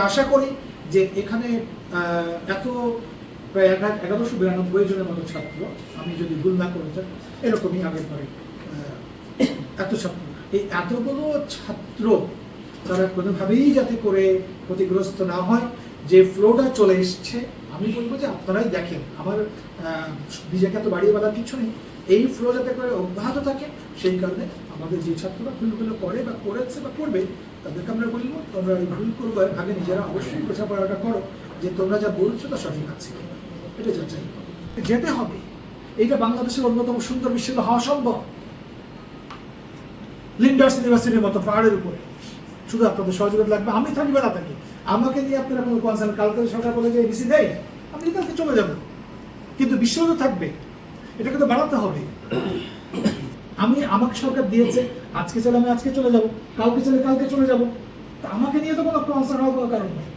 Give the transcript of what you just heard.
আশা করি যে এখানে এত প্রায় 1192 জনের মতো ছাত্র, আমি যদি ভুল না করে থাকি, এরকমই আগের পরে এত ছাত্র, এই এতগুলো ছাত্র তারা কোনোভাবেই যাতে করে ক্ষতিগ্রস্ত না হয়, যে ফ্লোটা চলে এসছে, আমি বলবো যে আপনারাই দেখেন, আমার নিজেকে এত বাড়িয়ে বলার কিছু নেই, এই ফ্লো যাতে করে অব্যাহত থাকে, সেই কারণে আমাদের যে ছাত্ররা ভুলগুলো করে বা করেছে বা করবে, তাদেরকে আমরা বলবো তোমরা এই ভুল করবো আগে নিজেরা অবশ্যই বোঝাপড়াটা করো যে তোমরা যা বলছো তা সঠিক আছে, এটা যাচাই যেতে হবে। এইটা বাংলাদেশের অন্যতম সুন্দর বিশ্ববিদ্যালয় হওয়া সম্ভব, লিন্ডার্স ইউনিভার্সিটির মতো পাহাড়ের উপরে। শুধু আপনাদের সহযোগিতা লাগবে, আমি থাকি বা না থাকি, আমাকে নিয়ে আপনারা কোনো কনসার্ন, কালকে সরকার বলে যে এবিসি দেয়, আমি কালকে চলে যাব, কিন্তু বিশ্ববিদ্যালয় থাকবে, এটাকে তো বাড়াতে হবে। আমাকে সরকার দিয়েছে, আজকে চলে আমি আজকে চলে যাব, কালকে চলে কালকে চলে যাব, তা আমাকে নিয়ে তো কোনো কনসার্ন হওয়ার কোনো কারণ নেই।